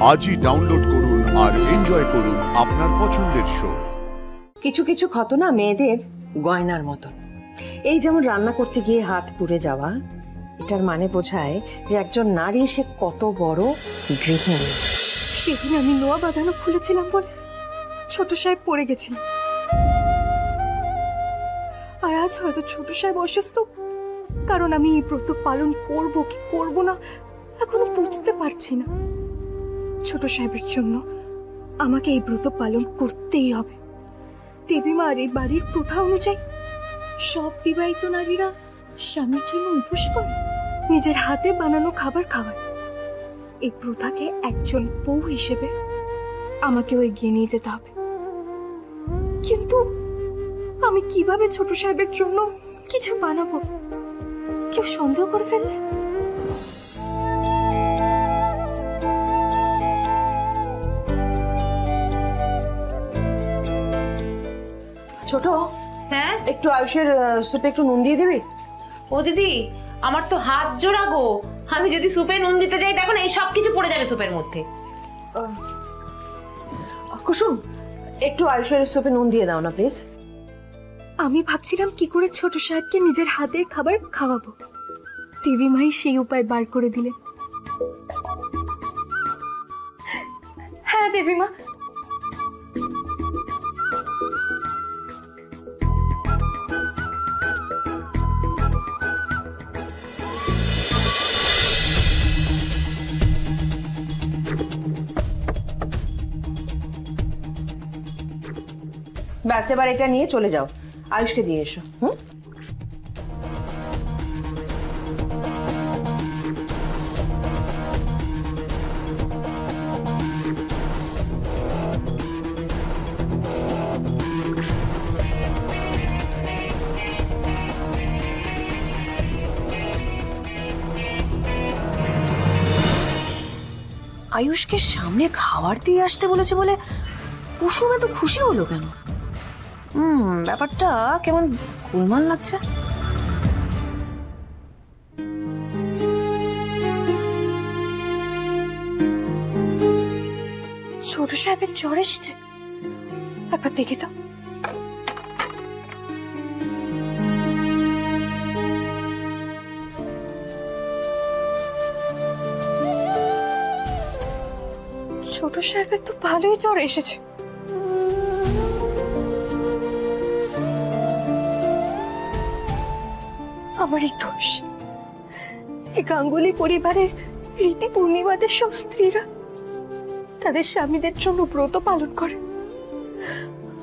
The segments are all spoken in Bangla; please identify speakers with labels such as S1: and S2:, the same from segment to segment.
S1: আজই ডাউনলোড করুন আর এনজয় করুন আপনার পছন্দের শো।
S2: কিছু কিছু ঘটনা মেয়েদের গয়নার মতন। এই যেমন রান্না করতে গিয়ে হাত পুড়ে যাওয়া, এটার মানে বোঝায় যে একজন নারী সে কত বড় গৃহিণী।
S3: সেদিন আমি নোয়া বাঁধানো খুলেছিলাম বলে ছোট সাহেব পড়ে গেছিলেন, আর আজ হয়তো ছোট সাহেব অসুস্থ, কারণ আমি এই ব্রত পালন করব কি করব না এখনো বুঝতে পারছি না। ছোট সাহেবের জন্য আমাকে এই ব্রত পালন করতেই হবে। দেবীমার এই বাড়ির প্রথা অনুযায়ী সব বিবাহিত নারীরা স্বামীর জন্য উপোস করে, নিজের হাতে বানানো খাবার খাওয়ায়। এই প্রথাকে একজন বউ হিসেবে আমাকেও এগিয়ে নিয়ে যেতে হবে। কিন্তু আমি কিভাবে ছোট সাহেবের জন্য কিছু বানাবো? কেউ সন্দেহ করে ফেললে?
S2: ছোট,
S4: হ্যাঁ
S2: একটু আয়ুষের সুপে একটু নুন দিয়ে দিবি?
S4: ও দিদি, আমার তো হাত জোড়া গো। আমি যদি সুপে নুন দিতে যাই তখন এই সব কিছু পড়ে যাবে সুপের মধ্যে।
S2: কুসুম, একটু আয়ুষের সুপে নুন দিয়ে দাও না প্লিজ।
S3: আমি ভাবছিলাম কি করে ছোট সাহেবকে নিজের হাতের খাবার খাওয়াবো। দেবী মাই সেই উপায় বার করে দিলেন। হ্যাঁ দেবী মা,
S2: ব্যাস, এবার এটা নিয়ে চলে যাও, আয়ুষকে দিয়ে এসো।
S5: আয়ুষকে সামনে খাবার দিয়ে আসতে বলেছে বলে কুসুম এত খুশি হলো কেন? ব্যাপারটা কেমন গোলমাল লাগছে।
S3: ছোট সাহেবের জ্বর এসেছে, একবার দেখে তো। ছোট সাহেবের তো ভালোই জ্বর এসেছে। আমারই দোষ। এই গাঙ্গুলি পরিবারের রীতি পূর্ণিমাদের সব স্ত্রীরা তাদের স্বামীদের জন্য ব্রত পালন করে।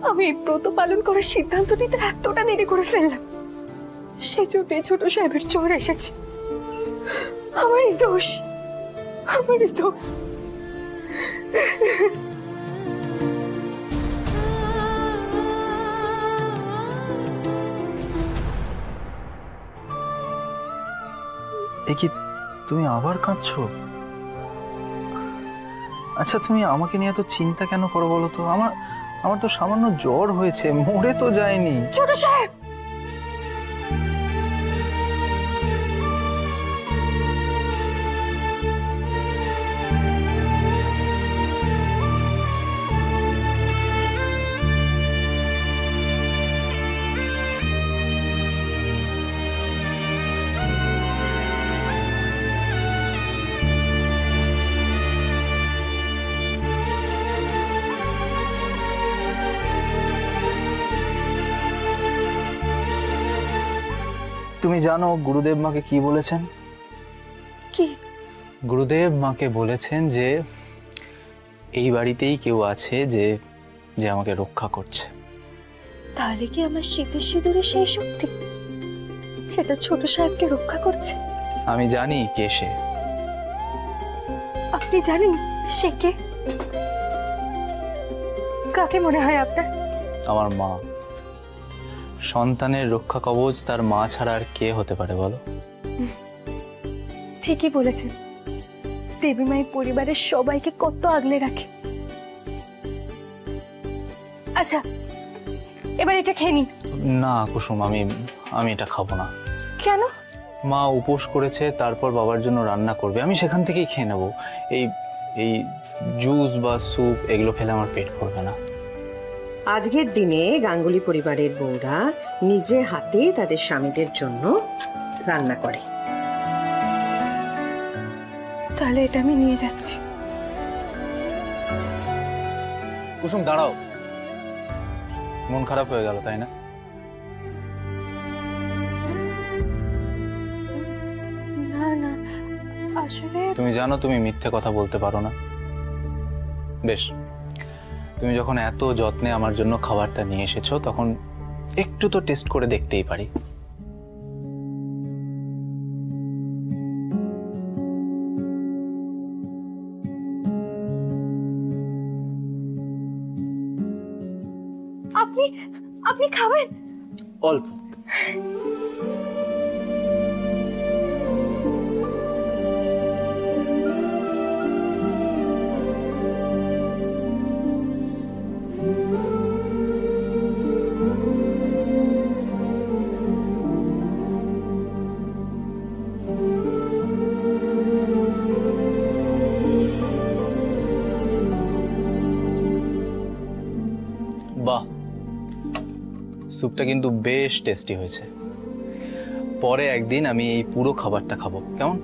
S3: আমি এই ব্রত পালন করার সিদ্ধান্ত নিতে এতটা দেরি করে ফেললাম, সেই জন্য ছোট সাহেবের জ্বর এসেছে। আমারই দোষ, আমারই দোষ।
S6: কি তুমি আবার কাঁদছো? আচ্ছা, তুমি আমাকে নিয়ে এত চিন্তা কেন করো বলো তো? আমার তো সামান্য জ্বর হয়েছে, মরে তো যায়নি।
S3: ছোট সাহেব,
S6: তুমি জানো গুরুদেব মাকে কি বলেছেন?
S3: কি?
S6: গুরুদেব মাকে বলেছেন যে এই বাড়িতেই কেউ আছে যে যে আমাকে রক্ষা করছে।
S3: তাহলে কি আমার শীতের সিঁদুরে সেই শক্তি সেটা ছোট সাহেবকে রক্ষা করছে?
S6: আমি জানি কে সে।
S3: আপনি জানেন সে কে? কাকে মনে হয় আপনার?
S6: আমার মা। সন্তানের রক্ষা কবচ তার মা ছাড়া আর কে হতে পারে বলো?
S3: ঠিকই বলেছেন। দেবী মাই পরিবারের সবাইকে কত আগলে রাখে। আচ্ছা, এবার এটা খেয়ে নিন।
S6: না কুসুম, আমি এটা খাবো না।
S3: কেন?
S6: মা উপোস করেছে, তারপর বাবার জন্য রান্না করবে, আমি সেখান থেকেই খেয়ে নেবো। এই জুস বা স্যুপ এগুলো খেলে আমার পেট ভরবে না।
S2: আজকের দিনে গাঙ্গুলি পরিবারের বউরা নিজে হাতে তাদের স্বামীদের জন্য রান্না করে।
S3: তাহলে এটা আমি নিয়ে যাচ্ছি।
S6: কুসুম দাঁড়াও, মন খারাপ হয়ে গেল তাই না?
S3: না না, আসলে
S6: তুমি জানো তুমি মিথ্যে কথা বলতে পারো না। বেশ, তুমি যখন এত যত্নে আমার জন্য খাবারটা নিয়ে এসেছো তখন একটু তো টেস্ট করে দেখতেই পারি।
S3: আপনি আপনি খাবেন?
S6: অল্প। বাহ, স্যুপটা কিন্তু বেশ টেস্টি হয়েছে। পরে একদিন আমি এই পুরো খাবারটা খাবো, কেমন?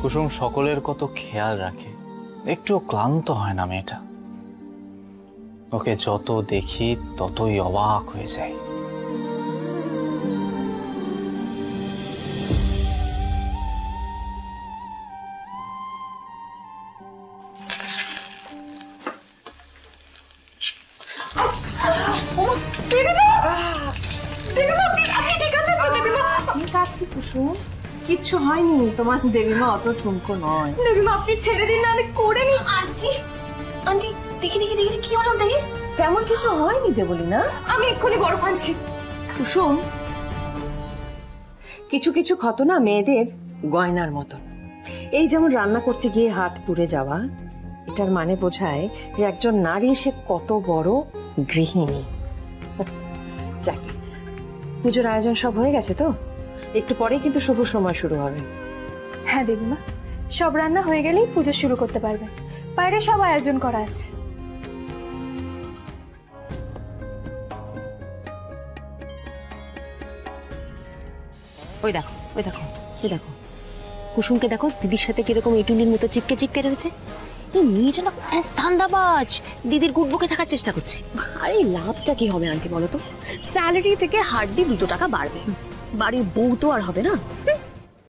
S6: কুসুম সকলের কত খেয়াল রাখে, একটু ক্লান্ত হয় না মেয়েটা। ওকে যত দেখি ততই অবাক হয়ে যায়।
S2: ঠিক আছে কুসুম, কিচ্ছু হয়নি, তোমার দেবীমা অত ঠুনকো নয়।
S3: দেবীমা আপনি ছেড়ে দিন না, আমি করে নি।
S5: আন্টি আন্টি দেখি দেখি দেখি কি হলো দেখি।
S2: তেমন কিছু হয়নি দেবলি না।
S3: আমি এক্ষুনি বরফ আনছি।
S2: কুসুম, কিছু কিছু ঘটনা মেয়েদের গয়নার মতন। এই যেমন রান্না করতে গিয়ে হাত পুড়ে যাওয়া, এটার মানে বোঝায় যে একজন নারী সে কত বড় গৃহিণী। যাক, পুজোর আয়োজন সব হয়ে গেছে তো? একটু পরেই কিন্তু শুভ সময় শুরু হবে।
S3: হ্যাঁ দেবীমা, সব রান্না হয়ে গেলেই পুজো শুরু করতে পারবেন। বাইরে সব আয়োজন করা আছে।
S5: ওই দেখো ওই দেখো ওই দেখো, কুসুমকে দেখো দিদির সাথে কিরকম ইটুলির মতো চিপকে চিপকে রয়েছে। এই মেয়েটা না খুব ধান্দাবাজ, দিদির গুডবুকে থাকার চেষ্টা করছে। আরে লাভটা কি হবে আন্টি বলো তো? স্যালারি থেকে হার্ডলি 2 টাকা বাড়বে, বাড়ির বউ তো আর হবে না।